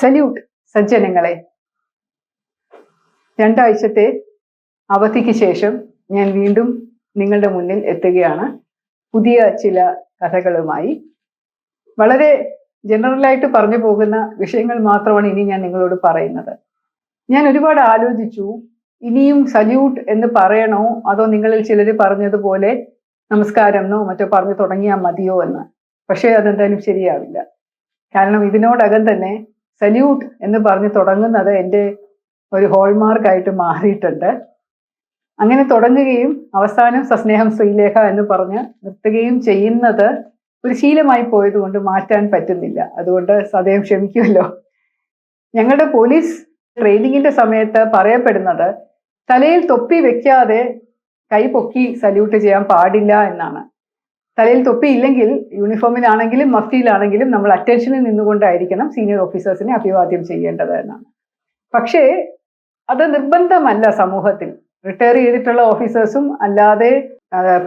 Salute സജ്ജനങ്ങളെ. രണ്ടാഴ്ചത്തെ അവധിക്ക് ശേഷം ഞാൻ വീണ്ടും നിങ്ങളുടെ മുന്നിൽ എത്തുകയാണ് പുതിയ ചില കഥകളുമായി. വളരെ ജനറലായിട്ട് പറഞ്ഞു പോകുന്ന വിഷയങ്ങൾ മാത്രമാണ് ഇനി ഞാൻ നിങ്ങളോട് പറയുന്നത്. ഞാൻ ഒരുപാട് ആലോചിച്ചു, ഇനിയും സല്യൂട്ട് എന്ന് പറയണോ അതോ നിങ്ങളിൽ ചിലർ പറഞ്ഞതുപോലെ നമസ്കാരം എന്നോ മറ്റോ പറഞ്ഞു തുടങ്ങിയാൽ മതിയോ എന്ന്. പക്ഷേ അതെന്തായാലും ശരിയാവില്ല. കാരണം ഇതിനോടകം തന്നെ സല്യൂട്ട് എന്ന് പറഞ്ഞ് തുടങ്ങുന്നത് എൻ്റെ ഒരു ഹോൾമാർക്കായിട്ട് മാറിയിട്ടുണ്ട്. അങ്ങനെ തുടങ്ങുകയും അവസാനം സസ്നേഹം ശ്രീലേഖ എന്ന് പറഞ്ഞ് നിർത്തുകയും ചെയ്യുന്നത് ഒരു ശീലമായി പോയതുകൊണ്ട് മാറ്റാൻ പറ്റുന്നില്ല. അതുകൊണ്ട് സദയം ക്ഷമിക്കുമല്ലോ. ഞങ്ങളുടെ പോലീസ് ട്രെയിനിങ്ങിന്റെ സമയത്ത് പറയപ്പെടുന്നത് തലയിൽ തൊപ്പി വെക്കാതെ കൈ പൊക്കി സല്യൂട്ട് ചെയ്യാൻ പാടില്ല എന്നാണ്. തലയിൽ തൊപ്പി ഇല്ലെങ്കിൽ യൂണിഫോമിലാണെങ്കിലും മഫ്തിയിലാണെങ്കിലും നമ്മൾ അറ്റൻഷനിൽ നിന്നുകൊണ്ടായിരിക്കണം സീനിയർ ഓഫീസേഴ്സിനെ അഭിവാദ്യം ചെയ്യേണ്ടത് എന്നാണ്. പക്ഷേ അത് നിർബന്ധമല്ല സമൂഹത്തിൽ. റിട്ടയർ ചെയ്തിട്ടുള്ള ഓഫീസേഴ്സും അല്ലാതെ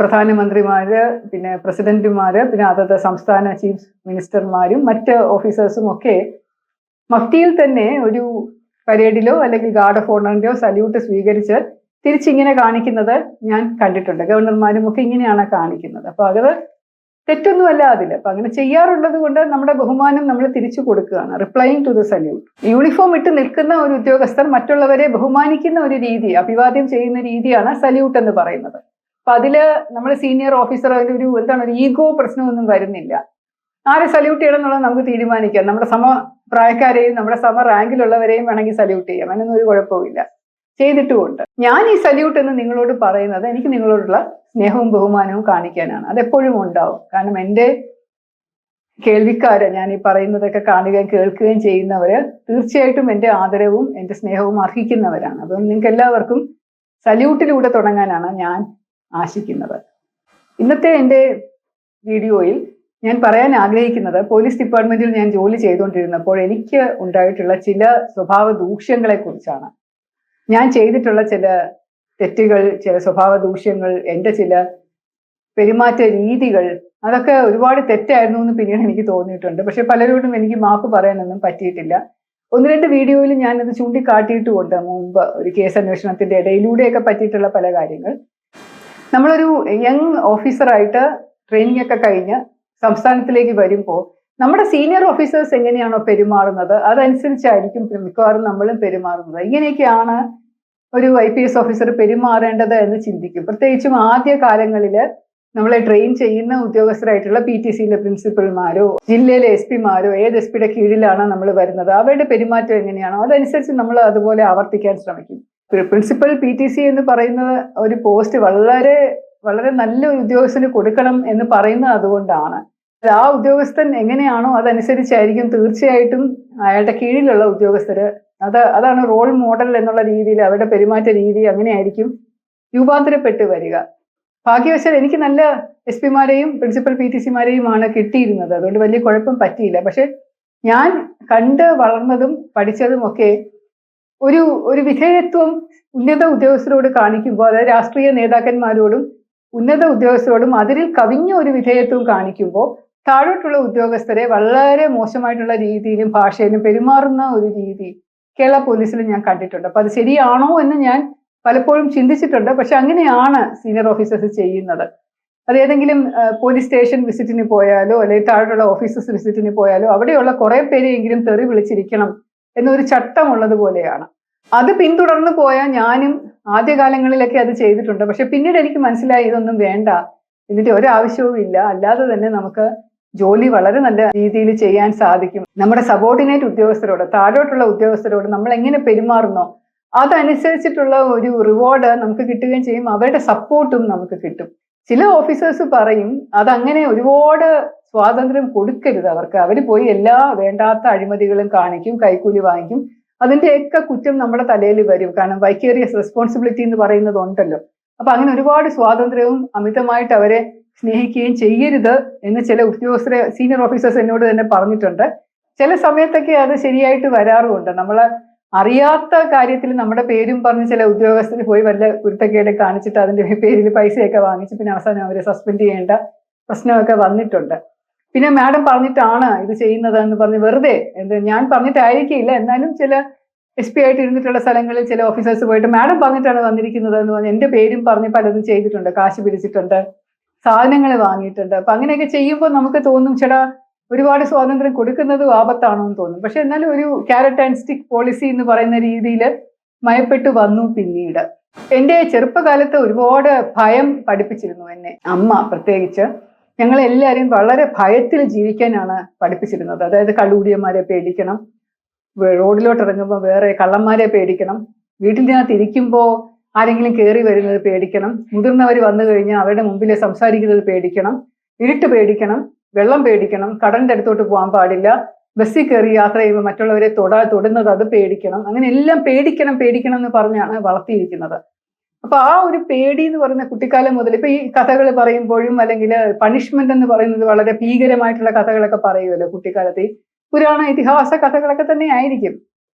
പ്രധാനമന്ത്രിമാര്, പിന്നെ പ്രസിഡന്റുമാര്, പിന്നെ അതത് സംസ്ഥാന ചീഫ് മിനിസ്റ്റർമാരും മറ്റ് ഓഫീസേഴ്സും ഒക്കെ മഫ്തിയിൽ തന്നെ ഒരു പരേഡിലോ അല്ലെങ്കിൽ ഗാർഡ് ഓഫ് ഓണറിന്റെയോ സല്യൂട്ട് സ്വീകരിച്ച് തിരിച്ചിങ്ങനെ കാണിക്കുന്നത് ഞാൻ കണ്ടിട്ടുണ്ട്. ഗവർണർമാരും ഒക്കെ ഇങ്ങനെയാണ് കാണിക്കുന്നത്. അപ്പൊ അത് തെറ്റൊന്നുമല്ല അതിൽ. അപ്പൊ അങ്ങനെ ചെയ്യാറുള്ളത് കൊണ്ട് നമ്മുടെ ബഹുമാനം നമ്മൾ തിരിച്ചു കൊടുക്കുകയാണ്. Replying to the salute. Uniform ഇട്ട് നിൽക്കുന്ന ഒരു ഉദ്യോഗസ്ഥർ മറ്റുള്ളവരെ ബഹുമാനിക്കുന്ന ഒരു രീതി, അഭിവാദ്യം ചെയ്യുന്ന രീതിയാണ് സല്യൂട്ട് എന്ന് പറയുന്നത്. അപ്പൊ അതില് നമ്മൾ സീനിയർ ഓഫീസർ ഒരു ഒരു ഈഗോ പ്രശ്നമൊന്നും വരുന്നില്ല. ആരെ സല്യൂട്ട് ചെയ്യണം എന്നുള്ളത് നമുക്ക് തീരുമാനിക്കാം. നമ്മുടെ സമപ്രായക്കാരെയും നമ്മുടെ സമ റാങ്കിലുള്ളവരെയും വേണമെങ്കിൽ സല്യൂട്ട് ചെയ്യാം. അതിനൊന്നും ഒരു കുഴപ്പമില്ല, ചെയ്തിട്ടുമുണ്ട്. ഞാൻ ഈ സല്യൂട്ട് എന്ന് നിങ്ങളോട് പറയുന്നത് എനിക്ക് നിങ്ങളോടുള്ള സ്നേഹവും ബഹുമാനവും കാണിക്കാനാണ്. അതെപ്പോഴും ഉണ്ടാവും. കാരണം എൻ്റെ കേൾവിക്കാര്, ഞാൻ ഈ പറയുന്നതൊക്കെ കാണുകയും കേൾക്കുകയും ചെയ്യുന്നവര് തീർച്ചയായിട്ടും എൻ്റെ ആദരവും എൻ്റെ സ്നേഹവും അർഹിക്കുന്നവരാണ്. അതുകൊണ്ട് നിങ്ങൾക്ക് എല്ലാവർക്കും സല്യൂട്ടിലൂടെ തുടങ്ങാനാണ് ഞാൻ ആശിക്കുന്നത്. ഇന്നത്തെ എൻ്റെ വീഡിയോയിൽ ഞാൻ പറയാൻ ആഗ്രഹിക്കുന്നത് പോലീസ് ഡിപ്പാർട്ട്മെന്റിൽ ഞാൻ ജോലി ചെയ്തുകൊണ്ടിരുന്നപ്പോൾ എനിക്ക് ഉണ്ടായിട്ടുള്ള ചില സ്വഭാവ ദൂഷ്യങ്ങളെ കുറിച്ചാണ്. ഞാൻ ചെയ്തിട്ടുള്ള ചില തെറ്റുകൾ, ചില സ്വഭാവ ദൂഷ്യങ്ങൾ, എൻ്റെ ചില പെരുമാറ്റ രീതികൾ, അതൊക്കെ ഒരുപാട് തെറ്റായിരുന്നു എന്ന് പിന്നീട് എനിക്ക് തോന്നിയിട്ടുണ്ട്. പക്ഷെ പലരോടും എനിക്ക് മാപ്പ് പറയാനൊന്നും പറ്റിയിട്ടില്ല. ഒന്ന് രണ്ട് വീഡിയോയിൽ ഞാനത് ചൂണ്ടിക്കാട്ടിയിട്ടുമുണ്ട് മുമ്പ്, ഒരു കേസ് അന്വേഷണത്തിന്റെ ഇടയിലൂടെയൊക്കെ പറ്റിയിട്ടുള്ള പല കാര്യങ്ങൾ. നമ്മളൊരു യങ് ഓഫീസറായിട്ട് ട്രെയിനിങ് ഒക്കെ കഴിഞ്ഞ് സംസ്ഥാനത്തിലേക്ക് വരുമ്പോൾ നമ്മുടെ സീനിയർ ഓഫീസേഴ്സ് എങ്ങനെയാണോ പെരുമാറുന്നത് അതനുസരിച്ചായിരിക്കും മിക്കവാറും നമ്മളും പെരുമാറുന്നത്. ഇങ്ങനെയൊക്കെയാണ് ഒരു IPS ഓഫീസർ പെരുമാറേണ്ടത് എന്ന് ചിന്തിക്കും. പ്രത്യേകിച്ചും ആദ്യ കാലങ്ങളിൽ നമ്മളെ ട്രെയിൻ ചെയ്യുന്ന ഉദ്യോഗസ്ഥരായിട്ടുള്ള PTCയിലെ പ്രിൻസിപ്പൽമാരോ ജില്ലയിലെ SP മാരോ ഏത് SP യുടെ കീഴിലാണ് നമ്മൾ വരുന്നത്, അവരുടെ പെരുമാറ്റം എങ്ങനെയാണോ അതനുസരിച്ച് നമ്മൾ അതുപോലെ ആവർത്തിക്കാൻ ശ്രമിക്കും. പ്രിൻസിപ്പൽ PTC എന്ന് പറയുന്ന ഒരു പോസ്റ്റ് വളരെ വളരെ നല്ല ഉദ്യോഗസ്ഥന് കൊടുക്കണം എന്ന് പറയുന്നത് അതുകൊണ്ടാണ്. ആ ഉദ്യോഗസ്ഥൻ എങ്ങനെയാണോ അതനുസരിച്ചായിരിക്കും തീർച്ചയായിട്ടും അയാളുടെ കീഴിലുള്ള ഉദ്യോഗസ്ഥര്, അതാണ് റോൾ മോഡൽ എന്നുള്ള രീതിയിൽ അവരുടെ പെരുമാറ്റ രീതി അങ്ങനെയായിരിക്കും രൂപാന്തരപ്പെട്ട് വരിക. ഭാഗ്യവശാൽ എനിക്ക് നല്ല SP മാരെയും പ്രിൻസിപ്പൽ PTCമാരെയുമാണ് കിട്ടിയിരുന്നത്. അതുകൊണ്ട് വലിയ കുഴപ്പം പറ്റിയില്ല. പക്ഷെ ഞാൻ കണ്ട് വളർന്നതും പഠിച്ചതും ഒക്കെ ഒരു വിധേയത്വം ഉന്നത ഉദ്യോഗസ്ഥരോട് കാണിക്കുമ്പോൾ, അതായത് രാഷ്ട്രീയ നേതാക്കന്മാരോടും ഉന്നത ഉദ്യോഗസ്ഥരോടും അതിൽ കവിഞ്ഞ ഒരു വിധേയത്വം കാണിക്കുമ്പോൾ താഴോട്ടുള്ള ഉദ്യോഗസ്ഥരെ വളരെ മോശമായിട്ടുള്ള രീതിയിലും ഭാഷയിലും പെരുമാറുന്ന ഒരു രീതി കേരള പോലീസിൽ ഞാൻ കണ്ടിട്ടുണ്ട്. അപ്പൊ അത് ശരിയാണോ എന്ന് ഞാൻ പലപ്പോഴും ചിന്തിച്ചിട്ടുണ്ട്. പക്ഷെ അങ്ങനെയാണ് സീനിയർ ഓഫീസേഴ്സ് ചെയ്യുന്നത്. അത് ഏതെങ്കിലും പോലീസ് സ്റ്റേഷൻ വിസിറ്റിന് പോയാലോ അല്ലെങ്കിൽ താഴോട്ടുള്ള ഓഫീസേഴ്സ് വിസിറ്റിന് പോയാലോ അവിടെയുള്ള കുറെ പേരെയെങ്കിലും തെറി വിളിച്ചിരിക്കണം എന്നൊരു ചട്ടമുള്ളത് പോലെയാണ്. അത് പിന്തുടർന്ന് പോയാൽ ഞാനും ആദ്യകാലങ്ങളിലൊക്കെ അത് ചെയ്തിട്ടുണ്ട്. പക്ഷെ പിന്നീട് എനിക്ക് മനസ്സിലായി ഇതൊന്നും വേണ്ട, ഇതിന്റെ ഒരാവശ്യവും ഇല്ല. അല്ലാതെ തന്നെ നമുക്ക് ജോലി വളരെ നല്ല രീതിയിൽ ചെയ്യാൻ സാധിക്കും. നമ്മുടെ സബോർഡിനേറ്റ് ഉദ്യോഗസ്ഥരോട്, താഴോട്ടുള്ള ഉദ്യോഗസ്ഥരോട് നമ്മൾ എങ്ങനെ പെരുമാറുന്നോ അതനുസരിച്ചിട്ടുള്ള ഒരു റിവാർഡ് നമുക്ക് കിട്ടുകയും ചെയ്യും. അവരുടെ സപ്പോർട്ടും നമുക്ക് കിട്ടും. ചില ഓഫീസേഴ്സ് പറയും അതങ്ങനെ ഒരുപാട് സ്വാതന്ത്ര്യം കൊടുക്കരുത് അവർക്ക്. അവർ പോയി എല്ലാ വേണ്ടാത്ത അഴിമതികളും കാണിക്കും, കൈക്കൂലി വാങ്ങിക്കും. അതിന്റെയൊക്കെ കുറ്റം നമ്മുടെ തലയിൽ വരും. കാരണം വൈക്കേറിയസ് റെസ്പോൺസിബിലിറ്റി എന്ന് പറയുന്നത് ഉണ്ടല്ലോ. അപ്പൊ അങ്ങനെ ഒരുപാട് സ്വാതന്ത്ര്യവും അമിതമായിട്ട് അവരെ സ്നേഹിക്കുകയും ചെയ്യരുത് എന്ന് ചില ഉദ്യോഗസ്ഥരെ സീനിയർ ഓഫീസേഴ്സ് എന്നോട് തന്നെ പറഞ്ഞിട്ടുണ്ട്. ചില സമയത്തൊക്കെ അത് ശരിയായിട്ട് വരാറുമുണ്ട്. നമ്മൾ അറിയാത്ത കാര്യത്തിൽ നമ്മുടെ പേരും പറഞ്ഞ് ചില ഉദ്യോഗസ്ഥർ പോയി വല്ല കുരുത്തക്കേട് കാണിച്ചിട്ട് അതിന്റെ പേരിൽ പൈസയൊക്കെ വാങ്ങിച്ച് പിന്നെ അവസാനം അവരെ സസ്പെൻഡ് ചെയ്യേണ്ട പ്രശ്നമൊക്കെ വന്നിട്ടുണ്ട്. പിന്നെ മാഡം പറഞ്ഞിട്ടാണ് ഇത് ചെയ്യുന്നത് എന്ന് പറഞ്ഞ് വെറുതെ ഞാൻ പറഞ്ഞിട്ടായിരിക്കില്ല, എന്നാലും ചില SP ആയിട്ട് ഇരുന്നിട്ടുള്ള സ്ഥലങ്ങളിൽ ചില ഓഫീസേഴ്സ് പോയിട്ട് മാഡം പറഞ്ഞിട്ടാണ് വന്നിരിക്കുന്നത് എന്ന് പറഞ്ഞ് എന്റെ പേരും പറഞ്ഞ് പലതും ചെയ്തിട്ടുണ്ട്, കാശ് പിരിച്ചിട്ടുണ്ട്, സാധനങ്ങൾ വാങ്ങിയിട്ടുണ്ട്. അപ്പൊ അങ്ങനെയൊക്കെ ചെയ്യുമ്പോൾ നമുക്ക് തോന്നും ചേട്ടാ ഒരുപാട് സ്വാതന്ത്ര്യം കൊടുക്കുന്നത് ആപത്താണോ എന്ന് തോന്നും. പക്ഷെ എന്നാലും ഒരു ക്യാരറ്റ് ആൻഡ് സ്റ്റിക്ക് പോളിസി എന്ന് പറയുന്ന രീതിയിൽ മയപ്പെട്ടു വന്നു. പിന്നീട് എന്റെ ചെറുപ്പകാലത്ത് ഒരുപാട് ഭയം പഠിപ്പിച്ചിരുന്നു എന്നെ അമ്മ. പ്രത്യേകിച്ച് ഞങ്ങളെല്ലാവരും വളരെ ഭയത്തിൽ ജീവിക്കാനാണ് പഠിപ്പിച്ചിരുന്നത്. അതായത് കള്ളുകൂടിയന്മാരെ പേടിക്കണം, റോഡിലോട്ട് ഇറങ്ങുമ്പോൾ വേറെ കള്ളന്മാരെ പേടിക്കണം, വീട്ടിനകത്ത് ഇരിക്കുമ്പോൾ ആരെങ്കിലും കയറി വരുന്നത് പേടിക്കണം, മുതിർന്നവർ വന്നു കഴിഞ്ഞാൽ അവരുടെ മുമ്പിൽ സംസാരിക്കുന്നത് പേടിക്കണം, ഇരുട്ട് പേടിക്കണം, വെള്ളം പേടിക്കണം, കടലിന്റെ അടുത്തോട്ട് പോകാൻ പാടില്ല, ബസ്സിൽ കയറി യാത്ര ചെയ്യുമ്പോൾ മറ്റുള്ളവരെ തൊടുന്നത് അത് പേടിക്കണം. അങ്ങനെ എല്ലാം പേടിക്കണം എന്ന് പറഞ്ഞാണ് വളർത്തിയിരിക്കുന്നത്. അപ്പൊ ആ ഒരു പേടി എന്ന് പറയുന്ന കുട്ടിക്കാലം മുതൽ ഇപ്പൊ ഈ കഥകൾ പറയുമ്പോഴും അല്ലെങ്കിൽ പണിഷ്മെന്റ് എന്ന് പറയുന്നത് വളരെ ഭീകരമായിട്ടുള്ള കഥകളൊക്കെ പറയുമല്ലോ കുട്ടിക്കാലത്ത്. ഈ പുരാണ ഇതിഹാസ കഥകളൊക്കെ തന്നെ ആയിരിക്കും.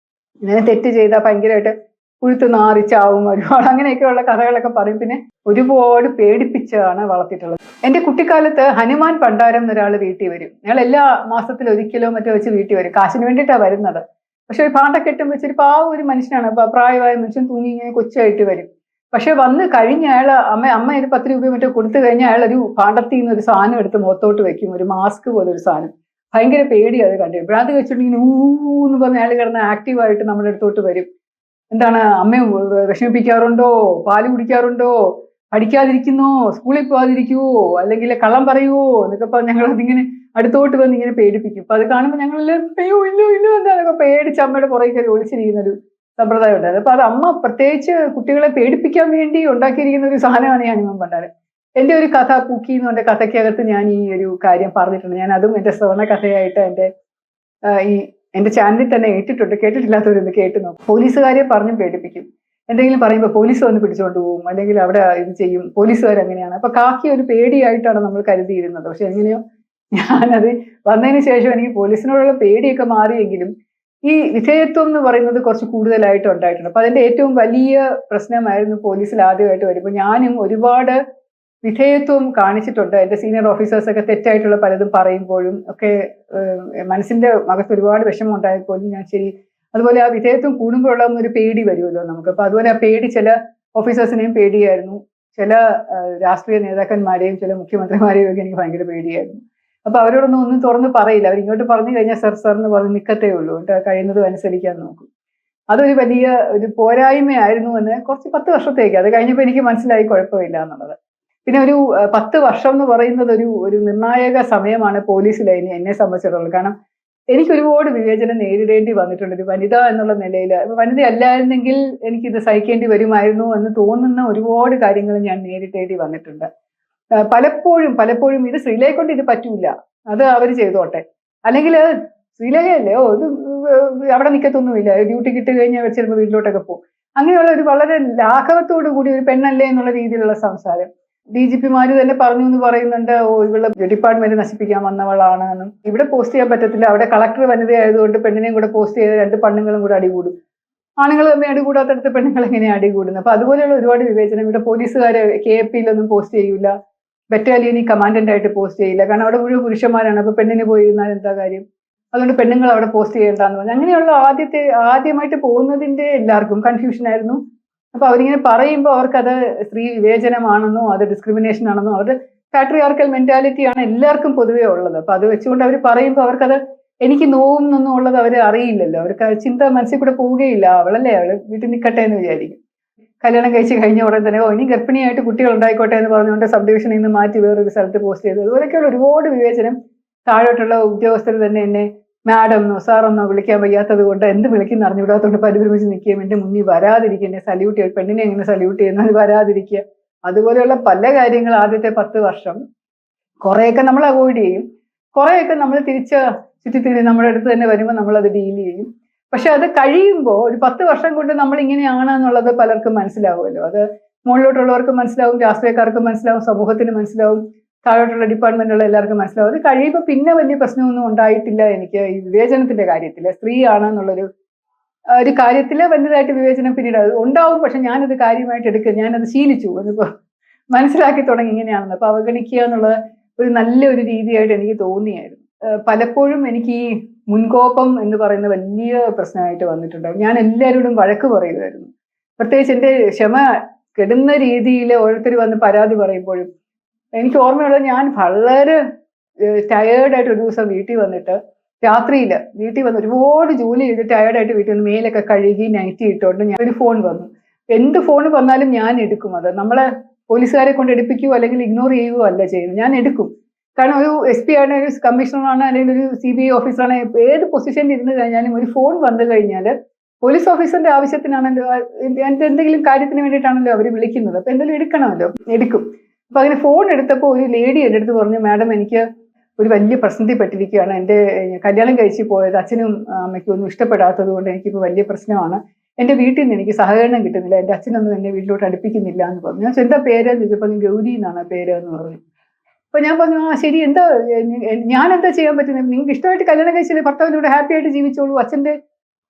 ഇങ്ങനെ തെറ്റ് ചെയ്താൽ ഭയങ്കരമായിട്ട് പുഴുത്ത് നാറിച്ചാവും, ഒരുപാട് അങ്ങനെയൊക്കെയുള്ള കഥകളൊക്കെ പറയും. പിന്നെ ഒരുപാട് പേടിപ്പിച്ചാണ് വളർത്തിയിട്ടുള്ളത്. എന്റെ കുട്ടിക്കാലത്ത് ഹനുമാൻ പണ്ടാരം എന്നൊരാൾ വീട്ടിൽ വരും. ഞങ്ങൾ എല്ലാ മാസത്തിലും ഒരിക്കലോ മറ്റോ വെച്ച് വീട്ടിൽ വരും. കാശിന് വേണ്ടിയിട്ടാണ് വരുന്നത്. പക്ഷെ ഒരു പാണ്ടക്കെട്ടും വെച്ചൊരു പാവ ഒരു മനുഷ്യനാണ്. പ്രായമായ മനുഷ്യൻ തൂങ്ങി ഇങ്ങനെ കൊച്ചായിട്ട് വരും. പക്ഷെ വന്ന് കഴിഞ്ഞ അയാൾ അമ്മ ഒരു 10 രൂപ മറ്റോ കൊടുത്തു കഴിഞ്ഞാൽ അയാൾ ഒരു പാണ്ടത്തിൽ നിന്ന് ഒരു സാധനം എടുത്ത് മുഖത്തോട്ട് വെക്കും, ഒരു മാസ്ക് പോലെ ഒരു സാധനം. ഭയങ്കര പേടി അത് കണ്ടു. അത് വെച്ചിട്ടുണ്ടെങ്കിൽ ഊന്ന് പറഞ്ഞ അയാൾ കിടന്ന് ആക്റ്റീവായിട്ട് നമ്മുടെ അടുത്തോട്ട് വരും. എന്താണ് അമ്മയെ വിഷമിപ്പിക്കാറുണ്ടോ, പാല് കുടിക്കാറുണ്ടോ, പഠിക്കാതിരിക്കുന്നോ, സ്കൂളിൽ പോകാതിരിക്കുവോ, അല്ലെങ്കിൽ കള്ളം പറയുവോ എന്നൊക്കെ പറഞ്ഞ് ഞങ്ങളതിങ്ങനെ അടുത്തോട്ട് വന്ന് ഇങ്ങനെ പേടിപ്പിക്കും. അപ്പൊ അത് കാണുമ്പോൾ ഞങ്ങളെല്ലാം അയ്യോ ഇല്ലോ എന്താണൊക്കെ പേടിച്ച് അമ്മയുടെ പുറകെ കയറി ഒളിച്ചിരിക്കുന്നൊരു സമ്പ്രദായം ഉണ്ടായത്. അപ്പൊ അത് അമ്മ പ്രത്യേകിച്ച് കുട്ടികളെ പേടിപ്പിക്കാൻ വേണ്ടി ഉണ്ടാക്കിയിരിക്കുന്ന ഒരു സാധനമാണ് ഈ ഹനുമാൻ പണ്ടാരം. എന്റെ ഒരു കഥ പൂക്കി എന്ന് പറഞ്ഞ കഥയ്ക്കകത്ത് ഞാൻ ഈ ഒരു കാര്യം പറഞ്ഞിട്ടുണ്ട്. ഞാൻ അതും എന്റെ ശ്രവണ കഥയായിട്ട് എന്റെ ചാനലിൽ തന്നെ ഇട്ടിട്ടുണ്ട്. കേട്ടിട്ടില്ലാത്തവരൊന്ന് കേട്ട് നോക്കും. പോലീസുകാരെ പറഞ്ഞും പേടിപ്പിക്കും. എന്തെങ്കിലും പറയുമ്പോൾ പോലീസ് വന്ന് പിടിച്ചുകൊണ്ട് പോകും, അല്ലെങ്കിൽ അവിടെ ഇത് ചെയ്യും. പോലീസുകാർ അങ്ങനെയാണ്. അപ്പൊ കാക്കി ഒരു പേടിയായിട്ടാണ് നമ്മൾ കരുതിയിരുന്നത്. പക്ഷെ എങ്ങനെയോ ഞാനത് വന്നതിന് ശേഷം എനിക്ക് പോലീസിനോടുള്ള പേടിയൊക്കെ മാറിയെങ്കിലും ഈ വിധേയത്വം എന്ന് പറയുന്നത് കുറച്ച് കൂടുതലായിട്ട് ഉണ്ടായിട്ടുണ്ട്. അപ്പൊ അതിന്റെ ഏറ്റവും വലിയ പ്രശ്നമായിരുന്നു പോലീസിൽ ആദ്യമായിട്ട് വരുമ്പോൾ. ഞാനും ഒരുപാട് വിധേയത്വം കാണിച്ചിട്ടുണ്ട്. എന്റെ സീനിയർ ഓഫീസേഴ്സ് ഒക്കെ തെറ്റായിട്ടുള്ള പലതും പറയുമ്പോഴും ഒക്കെ മനസ്സിന്റെ അകത്ത് ഒരുപാട് വിഷമം ഉണ്ടായപ്പോലും ഞാൻ ശരി. അതുപോലെ ആ വിധേയത്വം കൂടുമ്പോഴുള്ള ഒരു പേടി വരുമല്ലോ നമുക്ക്. അപ്പൊ അതുപോലെ ആ പേടി ചില ഓഫീസേഴ്സിനെയും പേടിയായിരുന്നു, ചില രാഷ്ട്രീയ നേതാക്കന്മാരെയും ചില മുഖ്യമന്ത്രിമാരെയും ഒക്കെ എനിക്ക് ഭയങ്കര പേടിയായിരുന്നു. അപ്പൊ അവരോടൊന്നും തുറന്ന് പറയില്ല. അവരിങ്ങോട്ട് പറഞ്ഞു കഴിഞ്ഞാൽ സർ എന്ന് പറഞ്ഞ് നിൽക്കത്തേ ഉള്ളൂ. കഴിയുന്നതും അനുസരിക്കാൻ നോക്കും. അതൊരു വലിയ ഒരു പോരായ്മയായിരുന്നു എന്ന് കുറച്ച് 10 വർഷത്തേക്ക്. അത് കഴിഞ്ഞപ്പോൾ എനിക്ക് മനസ്സിലായി കുഴപ്പമില്ല എന്നുള്ളത്. പിന്നെ ഒരു 10 വർഷം എന്ന് പറയുന്നത് ഒരു നിർണായക സമയമാണ് പോലീസിലെ എന്നെ സംബന്ധിച്ചിടത്തോളം. കാരണം എനിക്ക് ഒരുപാട് വിവേചനം നേരിടേണ്ടി വന്നിട്ടുണ്ട് ഒരു വനിത എന്നുള്ള നിലയിൽ. വനിത അല്ലായിരുന്നെങ്കിൽ എനിക്കിത് സഹിക്കേണ്ടി വരുമായിരുന്നു എന്ന് തോന്നുന്ന ഒരുപാട് കാര്യങ്ങൾ ഞാൻ നേരിടേണ്ടി വന്നിട്ടുണ്ട്. പലപ്പോഴും ഇത് ശ്രീലയെ കൊണ്ട് ഇത് പറ്റൂല, അത് അവർ ചെയ്തോട്ടെ, അല്ലെങ്കിൽ ശ്രീലയല്ലേ ഇത് അവിടെ നിൽക്കത്തൊന്നുമില്ല, ഡ്യൂട്ടി കിട്ടി കഴിഞ്ഞാൽ ചിലപ്പോൾ വീട്ടിലോട്ടൊക്കെ പോകും. അങ്ങനെയുള്ള ഒരു വളരെ ലാഘവത്തോടു കൂടി ഒരു പെണ്ണല്ലേ എന്നുള്ള രീതിയിലുള്ള സംസാരം. DGPമാര് തന്നെ പറഞ്ഞു എന്ന് പറയുന്നുണ്ട്, ഇവളെ ഡിപ്പാർട്ട്മെന്റ് നശിപ്പിക്കാൻ വന്നവളാണ് എന്നും. ഇവിടെ പോസ്റ്റ് ചെയ്യാൻ പറ്റത്തില്ല, അവിടെ കളക്ടർ വനിതയായതുകൊണ്ട് പെണ്ണിനെയും കൂടെ പോസ്റ്റ് ചെയ്ത് 2 പെണ്ണുങ്ങളും കൂടെ അടികൂടും. ആണുങ്ങൾ തമ്മിൽ അടികൂടാത്തടത്ത് പെണ്ണുങ്ങൾ എങ്ങനെയാണ് അടികൂടുന്നത്? അപ്പൊ അതുപോലെയുള്ള ഒരുപാട് വിവേചനം. ഇവിടെ പോലീസുകാരെ KAP-യിലൊന്നും പോസ്റ്റ് ചെയ്യൂല, ബറ്റാലിയനിൽ കമാൻഡന്റ് ആയിട്ട് പോസ്റ്റ് ചെയ്യില്ല. കാരണം അവിടെ മുഴുവൻ പുരുഷന്മാരാണ്. അപ്പൊ പെണ്ണിന് പോയിരുന്നാൽ എന്താ കാര്യം? അതുകൊണ്ട് പെണ്ണുങ്ങൾ അവിടെ പോസ്റ്റ് ചെയ്യേണ്ടെന്ന് പറഞ്ഞു. അങ്ങനെയുള്ള ആദ്യമായിട്ട് പോകുന്നതിന്റെ എല്ലാവർക്കും കൺഫ്യൂഷൻ ആയിരുന്നു. അപ്പൊ അവരിങ്ങനെ പറയുമ്പോൾ അവർക്കത് സ്ത്രീ വിവേചനമാണെന്നോ അത് ഡിസ്ക്രിമിനേഷൻ ആണെന്നോ അവരുടെ പാട്രിയാർക്കൽ മെന്റാലിറ്റിയാണ് എല്ലാവർക്കും പൊതുവേ ഉള്ളത്. അപ്പൊ അത് വെച്ചുകൊണ്ട് അവർ പറയുമ്പോൾ അവർക്കത് എനിക്ക് നോവും എന്നൊന്നും ഉള്ളത് അവർ അറിയില്ലല്ലോ. അവർക്ക് ചിന്ത മനസ്സിൽ കൂടെ പോവുകയില്ല. അവളല്ലേ, അവള് വീട്ടിൽ നിൽക്കട്ടെ എന്ന് വിചാരിക്കും. കല്യാണം കഴിച്ച് കഴിഞ്ഞ ഉടനെ തന്നെ ഇനി ഗർഭിണിയായിട്ട് കുട്ടികൾ ഉണ്ടായിക്കോട്ടെ എന്ന് പറഞ്ഞുകൊണ്ട് സബ് ഡിവിഷനിൽ നിന്ന് മാറ്റി വേറൊരു സ്ഥലത്ത് പോസ്റ്റ് ചെയ്തു. അതുപോലെയൊക്കെയുള്ള ഒരുപാട് വിവേചനം. താഴോട്ടുള്ള ഉദ്യോഗസ്ഥർ തന്നെ എന്നെ മാഡം സാറെന്നോ വിളിക്കാൻ വയ്യാത്തത് കൊണ്ട് എന്ത് വിളിക്കുന്ന അറിഞ്ഞുവിടാത്തോണ്ട് പരിഭ്രമിച്ച് നിൽക്കുകയും എന്റെ മുന്നിൽ വരാതിരിക്കുക, എന്നെ സല്യൂട്ട് ചെയ്യുക, പെണ്ണിനെ എങ്ങനെ സല്യൂട്ട് ചെയ്യുന്നത് വരാതിരിക്കുക. അതുപോലെയുള്ള പല കാര്യങ്ങൾ ആദ്യത്തെ 10 വർഷം കുറെയൊക്കെ നമ്മൾ അവോയ്ഡ് ചെയ്യും, കുറെയൊക്കെ നമ്മൾ ചുറ്റിത്തിരി നമ്മുടെ അടുത്ത് തന്നെ വരുമ്പോൾ നമ്മളത് ഡീൽ ചെയ്യും. പക്ഷെ അത് കഴിയുമ്പോൾ ഒരു 10 വർഷം കൊണ്ട് നമ്മൾ ഇങ്ങനെയാണ് എന്നുള്ളത് പലർക്കും മനസ്സിലാവുമല്ലോ. അത് മുകളിലോട്ടുള്ളവർക്ക് മനസ്സിലാവും, രാഷ്ട്രീയക്കാർക്ക് മനസ്സിലാവും, സമൂഹത്തിന് മനസ്സിലാവും, താഴോട്ടുള്ള ഡിപ്പാർട്ട്മെന്റുള്ള എല്ലാവർക്കും മനസ്സിലാവും. അത് കഴിയുമ്പോൾ പിന്നെ വലിയ പ്രശ്നമൊന്നും ഉണ്ടായിട്ടില്ല എനിക്ക് ഈ വിവേചനത്തിന്റെ കാര്യത്തിൽ. സ്ത്രീയാണ് എന്നുള്ളൊരു കാര്യത്തിൽ വലുതായിട്ട് വിവേചനം പിന്നീട് ഉണ്ടാവും. പക്ഷെ ഞാനത് കാര്യമായിട്ട് എടുക്കുക, ഞാനത് ശീലിച്ചു, അതിപ്പോ മനസ്സിലാക്കി തുടങ്ങി ഇങ്ങനെയാണെന്ന്. അപ്പൊ അവഗണിക്കുക എന്നുള്ളത് ഒരു നല്ലൊരു രീതിയായിട്ട് എനിക്ക് തോന്നിയായിരുന്നു. പലപ്പോഴും എനിക്ക് ഈ മുൻകോപം എന്ന് പറയുന്ന വലിയ പ്രശ്നമായിട്ട് വന്നിട്ടുണ്ട്. ഞാൻ എല്ലാവരോടും വഴക്ക് പറയുമായിരുന്നു. പ്രത്യേകിച്ച് എൻ്റെ ക്ഷമ കെടുന്ന രീതിയിൽ ഓരോരുത്തർ വന്ന് പരാതി പറയുമ്പോഴും എനിക്ക് ഓർമ്മയുള്ളത്, ഞാൻ വളരെ ടയേർഡായിട്ട് ഒരു ദിവസം വീട്ടിൽ വന്നിട്ട് രാത്രിയിൽ വീട്ടിൽ വന്ന് ഒരുപാട് ജോലി ചെയ്ത് ടയേർഡായിട്ട് വീട്ടിൽ വന്ന് മേലൊക്കെ കഴുകി നൈറ്റി ഇട്ടുകൊണ്ട് ഞാൻ ഒരു ഫോൺ വന്നു. എന്ത് ഫോൺ വന്നാലും ഞാൻ എടുക്കും. അത് നമ്മളെ പോലീസുകാരെ കൊണ്ട് എടുപ്പിക്കുകയോ അല്ലെങ്കിൽ ഇഗ്നോർ ചെയ്യുകയോ അല്ല ചെയ്യുന്നത്, ഞാൻ എടുക്കും. കാരണം ഒരു SP ആണ്, ഒരു കമ്മീഷണറാണ്, അല്ലെങ്കിൽ ഒരു CBI ഓഫീസറാണ്, ഏത് പൊസിഷനിൽ ഇരുന്ന് കഴിഞ്ഞാലും ഒരു ഫോൺ വന്നു കഴിഞ്ഞാൽ പോലീസ് ഓഫീസറിന്റെ ആവശ്യത്തിനാണല്ലോ, എന്തെങ്കിലും കാര്യത്തിന് വേണ്ടിയിട്ടാണല്ലോ അവർ വിളിക്കുന്നത്. അപ്പൊ എന്തെങ്കിലും എടുക്കണമല്ലോ, എടുക്കും. അപ്പൊ അങ്ങനെ ഫോൺ എടുത്തപ്പോൾ ഒരു ലേഡി എൻ്റെ അടുത്ത് പറഞ്ഞു, മാഡം എനിക്ക് ഒരു വലിയ പ്രശ്നത്തിൽ പെട്ടിരിക്കുകയാണ്. എൻ്റെ കല്യാണം കഴിച്ച് പോയത് അച്ഛനും അമ്മയ്ക്കും ഒന്നും ഇഷ്ടപ്പെടാത്തത് കൊണ്ട് എനിക്കിപ്പോൾ വലിയ പ്രശ്നമാണ്. എൻ്റെ വീട്ടിൽ നിന്ന് എനിക്ക് സഹകരണം കിട്ടുന്നില്ല, എൻ്റെ അച്ഛനൊന്നും എന്നെ വീട്ടിലോട്ട് അടുപ്പിക്കുന്നില്ല എന്ന് പറഞ്ഞു. ഞാൻ എന്താ പേരെന്ന് ചോദിച്ചപ്പോൾ ഗൗരി എന്നാണ് പേര് എന്ന് പറഞ്ഞു. അപ്പൊ ഞാൻ പറഞ്ഞു, ആ ശരി, എന്താ ഞാൻ എന്താ ചെയ്യാൻ പറ്റുന്നത്? നിങ്ങൾക്ക് ഇഷ്ടമായിട്ട് കല്യാണം കഴിച്ചില്ലേ, ഭർത്താവിനോട് ഹാപ്പി ആയിട്ട് ജീവിച്ചോളൂ, അച്ഛൻ്റെ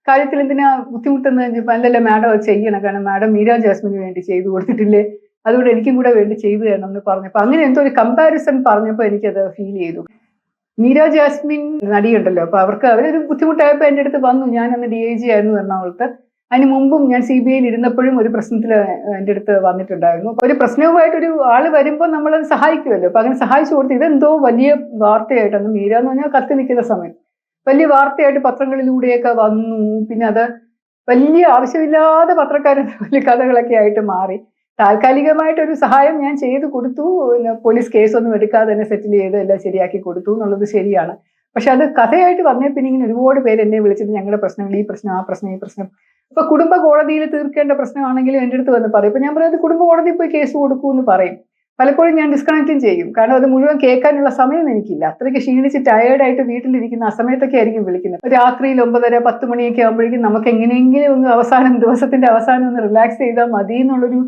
കാര്യത്തിൽ എന്തിനാ ബുദ്ധിമുട്ടെന്ന് ചോദിച്ചപ്പോൾ അല്ലല്ല മാഡം അത് ചെയ്യണം, കാരണം മാഡം മീര ജാസ്മിന് വേണ്ടി ചെയ്തു കൊടുത്തിട്ടില്ലേ, അതുകൊണ്ട് എനിക്കും കൂടെ വേണ്ടി ചെയ്തു തരണം എന്ന് പറഞ്ഞപ്പോൾ അങ്ങനെ എന്തോ ഒരു കമ്പാരിസൺ പറഞ്ഞപ്പോൾ എനിക്കത് ഫീൽ ചെയ്തു. മീര ജാസ്മിൻ നടിയുണ്ടല്ലോ, അപ്പൊ അവരൊരു ബുദ്ധിമുട്ടായപ്പോൾ എൻ്റെ അടുത്ത് വന്നു. ഞാൻ അന്ന് DIG ആയിരുന്നു എറണാകുളത്ത്. അതിന് മുമ്പും ഞാൻ CBIയിൽ ഇരുന്നപ്പോഴും ഒരു പ്രശ്നത്തിൽ എൻ്റെ അടുത്ത് വന്നിട്ടുണ്ടായിരുന്നു. ഒരു പ്രശ്നവുമായിട്ട് ഒരു ആള് വരുമ്പോൾ നമ്മളത് സഹായിക്കുമല്ലോ. അപ്പൊ അങ്ങനെ സഹായിച്ചു കൊടുത്ത് ഇതെന്തോ വലിയ വാർത്തയായിട്ടാണ്. മീര എന്ന് പറഞ്ഞാൽ കത്തി നിൽക്കുന്ന സമയം വലിയ വാർത്തയായിട്ട് പത്രങ്ങളിലൂടെയൊക്കെ വന്നു. പിന്നെ അത് വലിയ ആവശ്യമില്ലാതെ പത്രക്കാരൻ വലിയ കഥകളൊക്കെ ആയിട്ട് മാറി. താൽക്കാലികമായിട്ടൊരു സഹായം ഞാൻ ചെയ്തു കൊടുത്തു, പോലീസ് കേസൊന്നും എടുക്കാതെ തന്നെ സെറ്റിൽ ചെയ്ത് എല്ലാം ശരിയാക്കി കൊടുത്തു എന്നുള്ളത് ശരിയാണ്. പക്ഷെ അത് കഥയായിട്ട് വന്നേ പിന്നെ ഇങ്ങനെ ഒരുപാട് പേര് എന്നെ വിളിച്ചിട്ട് ഞങ്ങളുടെ പ്രശ്നങ്ങൾ, ഈ പ്രശ്നം, ആ പ്രശ്നം, ഈ പ്രശ്നം, ഇപ്പൊ കുടുംബ കോടതിയിൽ തീർക്കേണ്ട പ്രശ്നമാണെങ്കിലും എൻ്റെ അടുത്ത് വന്ന് പറയും. ഇപ്പൊ ഞാൻ പറയും അത് കുടുംബ കോടതിയിൽ പോയി കേസ് കൊടുക്കൂ എന്ന് പറയും. പലപ്പോഴും ഞാൻ ഡിസ്കണക്റ്റും ചെയ്യും, കാരണം അത് മുഴുവൻ കേൾക്കാനുള്ള സമയം എനിക്കില്ല. അത്രയ്ക്ക് ക്ഷീണിച്ച് ടയേർഡായിട്ട് വീട്ടിലിരിക്കുന്ന ആ സമയത്തൊക്കെ ആയിരിക്കും വിളിക്കുന്നത്. രാത്രിയിൽ 9:30-10 മണിയൊക്കെ ആകുമ്പോഴേക്കും നമുക്ക് എങ്ങനെയെങ്കിലും ഒന്ന് ദിവസത്തിന്റെ അവസാനം ഒന്ന് റിലാക്സ് ചെയ്താൽ മതി എന്നുള്ളൊരു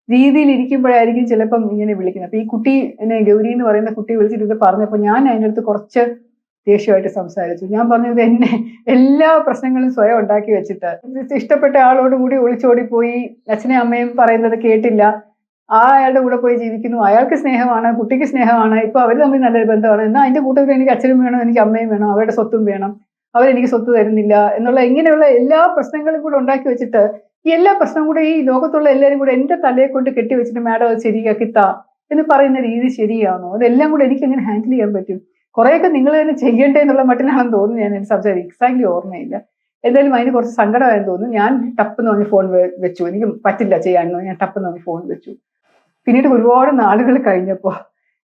രീതിയിൽ ഇരിക്കുമ്പോഴായിരിക്കും ചിലപ്പം ഇങ്ങനെ വിളിക്കുന്നത്. അപ്പൊ ഈ കുട്ടി എന്നെ ഗൗരി എന്ന് പറയുന്ന കുട്ടി വിളിച്ചിട്ട് ഇത് പറഞ്ഞപ്പോൾ ഞാൻ അതിൻ്റെ അടുത്ത് കുറച്ച് ദേഷ്യമായിട്ട് സംസാരിച്ചു. ഞാൻ പറഞ്ഞത് എന്നെ എല്ലാ പ്രശ്നങ്ങളും സ്വയം ഉണ്ടാക്കി വെച്ചിട്ട് ഇഷ്ടപ്പെട്ട ആളോട് കൂടി ഒളിച്ചോടി പോയി അച്ഛനെയും അമ്മയും പറയുന്നത് കേട്ടില്ല, അയാളുടെ കൂടെ പോയി ജീവിക്കുന്നു, അയാൾക്ക് സ്നേഹമാണ്, കുട്ടിക്ക് സ്നേഹമാണ്, ഇപ്പൊ അവർ തമ്മിൽ നല്ലൊരു ബന്ധമാണ്, എന്നാൽ അതിന്റെ കൂട്ടത്തിൽ എനിക്ക് അച്ഛനും വേണം, എനിക്ക് അമ്മയും വേണം, അവരുടെ സ്വത്തും വേണം, അവരെനിക്ക് സ്വത്ത് തരുന്നില്ല എന്നുള്ള ഇങ്ങനെയുള്ള എല്ലാ പ്രശ്നങ്ങളും കൂടെ ഉണ്ടാക്കി വെച്ചിട്ട് ഈ എല്ലാ പ്രശ്നവും കൂടെ ഈ ലോകത്തുള്ള എല്ലാവരും കൂടെ എന്റെ തലയെ കൊണ്ട് കെട്ടിവെച്ചിട്ട് മാഡം അത് ശരിയാക്കിത്താ എന്ന് പറയുന്ന രീതി ശരിയാണോ? അതെല്ലാം കൂടെ എനിക്ക് എങ്ങനെ ഹാൻഡിൽ ചെയ്യാൻ പറ്റും? കുറേയൊക്കെ നിങ്ങൾ തന്നെ ചെയ്യണ്ടേ എന്നുള്ള മട്ടിലാണെന്ന് തോന്നുന്നു. ഞാൻ സംസാരിക്കും, എക്സാക്ട്ലി ഓർമ്മയില്ല. എന്തായാലും അതിന് കുറച്ച് സങ്കടമായെന്ന് തോന്നുന്നു. ഞാൻ ടപ്പെന്ന് പറഞ്ഞ് ഫോൺ വെച്ചു, എനിക്ക് പറ്റില്ല ചെയ്യാനോ, ഞാൻ ടപ്പെന്ന് പറഞ്ഞ് ഫോൺ വെച്ചു. പിന്നീട് ഒരുപാട് നാളുകൾ കഴിഞ്ഞപ്പോൾ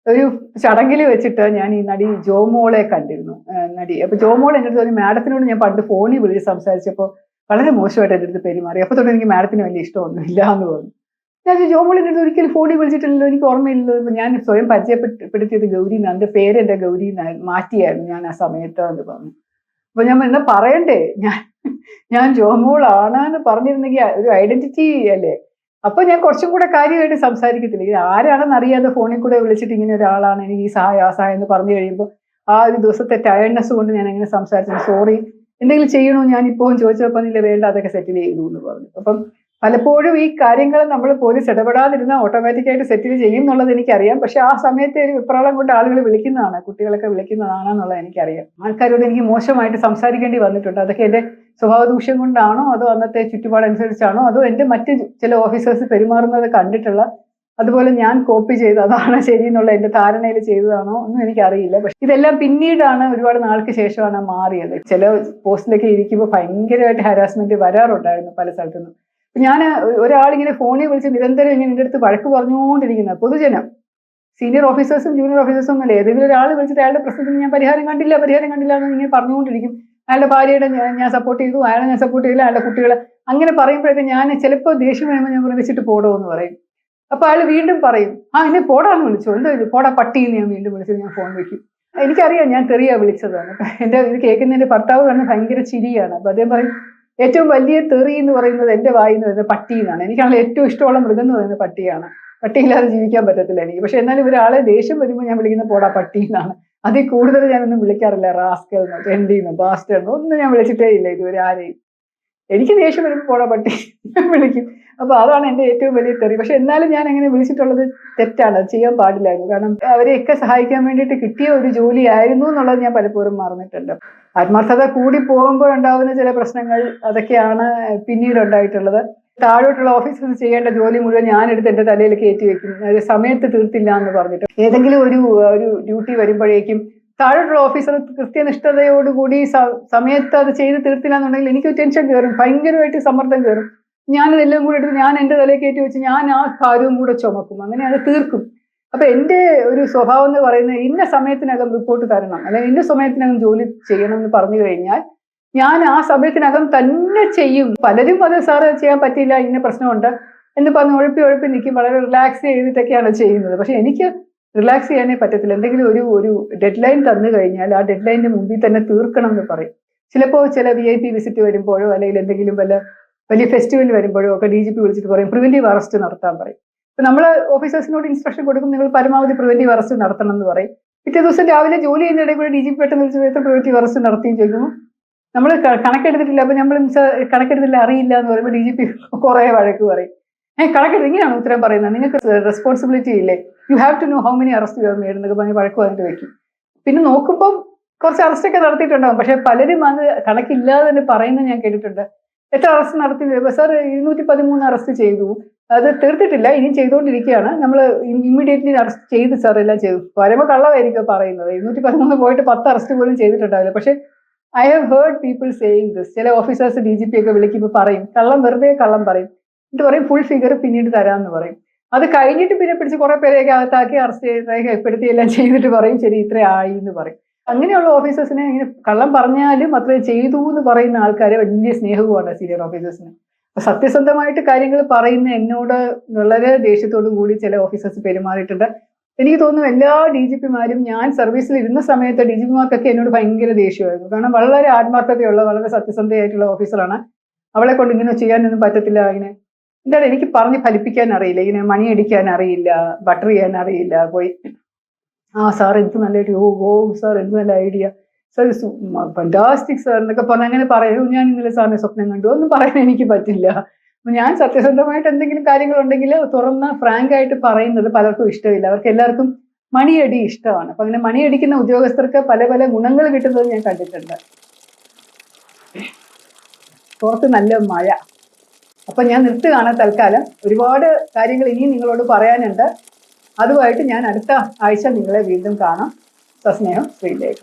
ഒരു ചടങ്ങിൽ വെച്ചിട്ട് ഞാൻ ഈ നടി ജോമോളെ കണ്ടിരുന്നു, നടി. അപ്പൊ ജോമോൾ എൻ്റെ അടുത്ത് പറഞ്ഞു, മാഡത്തിനോട് ഞാൻ പണ്ട് ഫോണിൽ വിളിച്ച് സംസാരിച്ചപ്പോൾ വളരെ മോശമായിട്ട് എൻ്റെ അടുത്ത് പെരുമാറി, അപ്പൊ തൊട്ട് എനിക്ക് മാഡത്തിന് വലിയ ഇഷ്ടമൊന്നുമില്ല എന്ന് പറഞ്ഞു. ഞാൻ ജോമോൾ എൻ്റെ അടുത്ത് ഒരിക്കലും ഫോണിൽ വിളിച്ചിട്ടില്ലല്ലോ, എനിക്ക് ഓർമ്മയില്ലല്ലോ. ഞാൻ സ്വയം പരിചയപ്പെടുത്തിയത് ഗൗരി എന്നാണ്, എൻ്റെ പേര് എൻ്റെ ഗൗരി മാറ്റിയായിരുന്നു ഞാൻ ആ സമയത്ത് എന്ന് പറഞ്ഞു. അപ്പൊ ഞാൻ എന്താ പറയണ്ടേ, ഞാൻ ജോമോളാണ് എന്ന് പറഞ്ഞിരുന്നെങ്കിൽ ഒരു ഐഡന്റിറ്റി അല്ലേ. അപ്പൊ ഞാൻ കുറച്ചും കൂടെ കാര്യമായിട്ട് സംസാരിക്കത്തില്ല. ആരാണെന്ന് അറിയാതെ ഫോണിൽ കൂടെ വിളിച്ചിട്ട് ഇങ്ങനെ ഒരാളാണ്, എനിക്ക് ഈ സഹായം ആ സഹായം എന്ന് പറഞ്ഞു കഴിയുമ്പോൾ ആ ഒരു ദിവസത്തെ ടയർഡ്നെസ് കൊണ്ട് ഞാൻ എങ്ങനെ സംസാരിച്ചു, സോറി എന്തെങ്കിലും ചെയ്യണോ ഞാൻ ഇപ്പോൾ ചോദിച്ചപ്പോൾ ഇല്ല വേണ്ട അതൊക്കെ സെറ്റിൽ ചെയ്തു എന്ന് പറഞ്ഞു. അപ്പം പലപ്പോഴും ഈ കാര്യങ്ങൾ നമ്മൾ പോലീസ് ഇടപെടാതിരുന്നാൽ ഓട്ടോമാറ്റിക്കായിട്ട് സെറ്റിൽ ചെയ്യും എന്നുള്ളത് എനിക്കറിയാം. പക്ഷെ ആ സമയത്ത് ഒരു വിപ്രാളം കൊണ്ട് ആളുകൾ വിളിക്കുന്നതാണ്, കുട്ടികളൊക്കെ വിളിക്കുന്നതാണെന്നുള്ളത് എനിക്കറിയാം. ആൾക്കാരോട് എനിക്ക് മോശമായിട്ട് സംസാരിക്കേണ്ടി വന്നിട്ടുണ്ട്. അതൊക്കെ എൻ്റെ സ്വഭാവ ദൂഷ്യം കൊണ്ടാണോ അതോ അന്നത്തെ ചുറ്റുപാടനുസരിച്ചാണോ അതോ എൻ്റെ മറ്റ് ചില ഓഫീസേഴ്സ് പെരുമാറുന്നത് കണ്ടിട്ടുള്ള അതുപോലെ ഞാൻ കോപ്പി ചെയ്ത് അതാണ് ശരി എന്നുള്ള എൻ്റെ ധാരണയിൽ ചെയ്തതാണോ ഒന്നും എനിക്കറിയില്ല. പക്ഷെ ഇതെല്ലാം പിന്നീടാണ്, ഒരുപാട് നാൾക്ക് ശേഷമാണ് മാറിയത്. ചില പോസ്റ്റിലൊക്കെ ഇരിക്കുമ്പോൾ ഭയങ്കരമായിട്ട് ഹാരാസ്മെന്റ് വരാറുണ്ടായിരുന്നു പല സ്ഥലത്തുനിന്നും. ഞാൻ ഒരാളിങ്ങനെ ഫോണിൽ വിളിച്ച് നിരന്തരം ഇങ്ങനെ എൻ്റെ അടുത്ത് വഴക്ക് പറഞ്ഞുകൊണ്ടിരിക്കുന്നത്, പൊതുജനം, സീനിയർ ഓഫീസേഴ്സും ജൂനിയർ ഓഫീസേഴ്സും ഒന്നല്ല, ഏതെങ്കിലും ഒരാൾ വിളിച്ചിട്ട് അയാളുടെ പ്രശ്നത്തിന് ഞാൻ പരിഹാരം കണ്ടില്ല എന്ന് ഇങ്ങനെ പറഞ്ഞുകൊണ്ടിരിക്കും. അയാളുടെ ഭാര്യയുടെ ഞാൻ സപ്പോർട്ട് ചെയ്തു, അയാളെ ഞാൻ സപ്പോർട്ട് ചെയ്തില്ല, അയാളുടെ കുട്ടികളെ അങ്ങനെ പറയുമ്പോഴൊക്കെ ഞാൻ ചിലപ്പോൾ ദേഷ്യം വരുമ്പോൾ ഞാൻ വെച്ചിട്ട് പോടോ എന്ന് പറയും. അപ്പൊ അയാൾ വീണ്ടും പറയും, എന്നെ പോടാന്ന് വിളിച്ചോ, എന്തോ ഇത് പോടാ പട്ടിന്ന് ഞാൻ വീണ്ടും വിളിച്ചത്, ഞാൻ ഫോൺ വെക്കും. എനിക്കറിയാം ഞാൻ തെറിയാ വിളിച്ചതാണ്. എൻ്റെ ഇത് കേൾക്കുന്നതിന്റെ ഭർത്താവ് കാണുന്ന ഭയങ്കര ചിരിയാണ്. അപ്പൊ അദ്ദേഹം പറയും, ഏറ്റവും വലിയ തെറി എന്ന് പറയുന്നത് എൻ്റെ വായിൽ നിന്ന് വരുന്നത് പട്ടി എന്നാണ്. എനിക്കാണെങ്കിൽ ഏറ്റവും ഇഷ്ടമുള്ള മൃഗം എന്ന് പറയുന്നത് പട്ടിയാണ്. പട്ടിയില്ലാതെ ജീവിക്കാൻ പറ്റത്തില്ല എനിക്ക്. പക്ഷെ എന്നാലും ഒരാളെ ദേഷ്യം വരുമ്പോൾ ഞാൻ വിളിക്കുന്ന പോടാ പട്ടി എന്നാണ്. അതിൽ കൂടുതൽ ഞാനൊന്നും വിളിക്കാറില്ല. റാസ്കൽ എന്നോ തെണ്ടിന്നോ ബാസ്റ്റേന്നോ ഒന്നും ഞാൻ വിളിച്ചിട്ടേ ഇല്ല ഇതുവരെ ആരെയും. എനിക്ക് ദേഷ്യം വരുമ്പോൾ പോടാ പട്ടി വിളിക്കും. അപ്പൊ അതാണ് എന്റെ ഏറ്റവും വലിയ തെറി. പക്ഷെ എന്നാലും ഞാൻ അങ്ങനെ വിളിച്ചിട്ടുള്ളത് തെറ്റാണ്, അത് ചെയ്യാൻ പാടില്ലായിരുന്നു. കാരണം അവരെയൊക്കെ സഹായിക്കാൻ വേണ്ടിയിട്ട് കിട്ടിയ ഒരു ജോലി ആയിരുന്നു എന്നുള്ളത് ഞാൻ പലപ്പോഴും മറന്നിട്ടുണ്ട്. ആത്മാർത്ഥത കൂടി പോകുമ്പോഴുണ്ടാകുന്ന ചില പ്രശ്നങ്ങൾ അതൊക്കെയാണ് പിന്നീട് ഉണ്ടായിട്ടുള്ളത്. താഴോട്ടുള്ള ഓഫീസേഴ്സ് ചെയ്യേണ്ട ജോലി മുഴുവൻ ഞാനെടുത്ത് എന്റെ തലയിൽ കയറ്റി വെക്കും, അത് സമയത്ത് തീർത്തില്ല എന്ന് പറഞ്ഞിട്ട്. ഏതെങ്കിലും ഒരു ഡ്യൂട്ടി വരുമ്പോഴേക്കും താഴോട്ടുള്ള ഓഫീസർ കൃത്യനിഷ്ഠതയോടുകൂടി സമയത്ത് അത് ചെയ്ത് തീർത്തില്ല എന്നുണ്ടെങ്കിൽ എനിക്ക് ടെൻഷൻ കയറും, ഭയങ്കരമായിട്ട് സമ്മർദ്ദം കയറും. ഞാനതെല്ലാം കൂടെ എടുത്ത് ഞാൻ എന്റെ തലയിൽ കയറ്റി വെച്ച് ഞാൻ ആ ഭാരവും കൂടെ ചുമക്കും, അങ്ങനെ അത് തീർക്കും. അപ്പൊ എന്റെ ഒരു സ്വഭാവം എന്ന് പറയുന്നത് ഇന്ന സമയത്തിനകം റിപ്പോർട്ട് തരണം, അല്ലെങ്കിൽ ഇന്ന സമയത്തിനകം ജോലി ചെയ്യണം എന്ന് പറഞ്ഞു കഴിഞ്ഞാൽ ഞാൻ ആ സമയത്തിനകം തന്നെ ചെയ്യും. പലരും അത് സാറ് ചെയ്യാൻ പറ്റിയില്ല, ഇന്ന പ്രശ്നമുണ്ട് എന്ന് പറഞ്ഞ് ഉഴപ്പി നിൽക്കും, വളരെ റിലാക്സ് ചെയ്തിട്ടൊക്കെയാണ് ചെയ്യുന്നത്. പക്ഷെ എനിക്ക് റിലാക്സ് ചെയ്യാനേ പറ്റത്തില്ല. എന്തെങ്കിലും ഒരു ഡെഡ് ലൈൻ തന്നു കഴിഞ്ഞാൽ ആ ഡെഡ് ലൈനിന് മുമ്പിൽ തന്നെ തീർക്കണം എന്ന് പറയും. ചിലപ്പോൾ ചില VIP വിസിറ്റ് വരുമ്പോഴോ അല്ലെങ്കിൽ എന്തെങ്കിലും വലിയ ഫെസ്റ്റിവൽ വരുമ്പോഴോ ഒക്കെ DGP വിളിച്ചിട്ട് പറയും പ്രിവെന്റീവ് അറസ്റ്റ് നടത്താൻ പറയും. അപ്പൊ നമ്മൾ ഓഫീസേഴ്സിനോട് ഇൻസ്ട്രക്ഷൻ കൊടുക്കും, നിങ്ങൾ പരമാവധി പ്രിവെന്റീവ് അറസ്റ്റ് നടത്തണം എന്ന് പറയും. പിറ്റേ ദിവസം രാവിലെ ജോലി ചെയ്യുന്നതിടെ കൂടെ DGP പെട്ടെന്ന് വിളിച്ച് പ്രിവെന്റീവ് അറസ്റ്റ് നടത്തിയും ചോദിക്കുന്നു. നമ്മൾ കണക്കെടുത്തിട്ടില്ല, അപ്പൊ നമ്മൾ കണക്കെടുത്തില്ല അറിയില്ല എന്ന് പറയുമ്പോൾ DGP കുറെ വഴക്ക് പറയും. കണക്കെടുത്ത് ഇങ്ങനെയാണ് ഉത്തരം പറയുന്നത്, നിങ്ങൾക്ക് റെസ്പോൺസിബിലിറ്റി ഇല്ലേ, you have to know how many arrest you have made എന്നൊക്കെ പറഞ്ഞ് വഴക്ക് പറഞ്ഞിട്ട് വെക്കും. പിന്നെ നോക്കുമ്പോൾ കുറച്ച് അറസ്റ്റ് ഒക്കെ നടത്തിയിട്ടുണ്ടാവും, പക്ഷെ പലരും അത് കണക്കില്ലാതെ തന്നെ പറയുന്നത് ഞാൻ കേട്ടിട്ടുണ്ട്. എത്ര അറസ്റ്റ് നടത്തി സാർ? 213 അറസ്റ്റ് ചെയ്തു, അത് തീർത്തിട്ടില്ല, ഇനിയും ചെയ്തുകൊണ്ടിരിക്കുകയാണ്, നമ്മൾ ഇമ്മീഡിയറ്റ്ലി അറസ്റ്റ് ചെയ്ത് സാർ എല്ലാം ചെയ്തു. വരുമ്പോൾ കള്ളമായിരിക്കും പറയുന്നത്. 213 പോയിട്ട് 10 അറസ്റ്റ് പോലും ചെയ്തിട്ടുണ്ടാവില്ല. പക്ഷെ I have heard people saying this. ചില ഓഫീസേഴ്സ് DGP ഒക്കെ വിളിക്കുമ്പോൾ പറയും, വെറുതെ കള്ളം പറയും, എന്നിട്ട് പറയും ഫുൾ ഫിഗർ പിന്നീട് തരാമെന്ന് പറയും. അത് കഴിഞ്ഞിട്ട് പിന്നെ പിടിച്ച് കുറെ പേരെയൊക്കെ അകത്താക്കി അറസ്റ്റ് രേഖപ്പെടുത്തി എല്ലാം ചെയ്തിട്ട് പറയും ശരി ഇത്ര ആയി എന്ന് പറയും. അങ്ങനെയുള്ള ഓഫീസേഴ്സിനെ ഇങ്ങനെ കള്ളം പറഞ്ഞാലും അത്രയും ചെയ്തു എന്ന് പറയുന്ന ആൾക്കാരെ വലിയ സ്നേഹവുമാണ് സീനിയർ ഓഫീസേഴ്സിന്. അപ്പൊ സത്യസന്ധമായിട്ട് കാര്യങ്ങൾ പറയുന്ന എന്നോട് വളരെ ദേഷ്യത്തോടു കൂടി ചില ഓഫീസേഴ്സ് പെരുമാറിയിട്ടുണ്ട്. എനിക്ക് തോന്നുന്നു എല്ലാ DGPമാരും ഞാൻ സർവീസിൽ ഇരുന്ന സമയത്ത് DGPമാർക്കൊക്കെ എന്നോട് ഭയങ്കര ദേഷ്യമായിരുന്നു. കാരണം വളരെ ആത്മാർത്ഥതയുള്ള വളരെ സത്യസന്ധയായിട്ടുള്ള ഓഫീസറാണ്. അവളെ കൊണ്ട് ഇങ്ങനെ ചെയ്യാനൊന്നും പറ്റത്തില്ല, ഇങ്ങനെ എന്താണ് എനിക്ക് പറഞ്ഞ് ഫലിപ്പിക്കാൻ അറിയില്ല, ഇങ്ങനെ മണി അടിക്കാൻ അറിയില്ല, ബട്ടർ ചെയ്യാൻ അറിയില്ല, പോയി സാർ എന്ത് നല്ലതായിട്ട് ഓ സാർ എന്ത് നല്ല ഐഡിയ സാർ, ഫണ്ടാസ്റ്റിക് സാർ എന്നൊക്കെ പറഞ്ഞ് അങ്ങനെ പറയൂ. ഞാൻ ഇന്നലെ സാറിനെ സ്വപ്നം കണ്ടു ഒന്നും പറയാൻ എനിക്ക് പറ്റില്ല. ഞാൻ സത്യസന്ധമായിട്ട് എന്തെങ്കിലും കാര്യങ്ങളുണ്ടെങ്കിൽ തുറന്ന് ഫ്രാങ്ക് ആയിട്ട് പറയുന്നത് പലർക്കും ഇഷ്ടമില്ല. അവർക്ക് എല്ലാവർക്കും മണിയടി ഇഷ്ടമാണ്. അപ്പൊ അങ്ങനെ മണിയടിക്കുന്ന ഉദ്യോഗസ്ഥർക്ക് പല പല ഗുണങ്ങൾ കിട്ടുന്നത് ഞാൻ കണ്ടിട്ടുണ്ട്. പുറത്ത് നല്ല മഴ, അപ്പൊ ഞാൻ നിർത്തുകയാണ് തൽക്കാലം. ഒരുപാട് കാര്യങ്ങൾ ഇനിയും നിങ്ങളോട് പറയാനുണ്ട്. അതുമായിട്ട് ഞാൻ അടുത്ത ആഴ്ച നിങ്ങളെ വീണ്ടും കാണാം. സസ്നേഹം, ശ്രീലേഖ.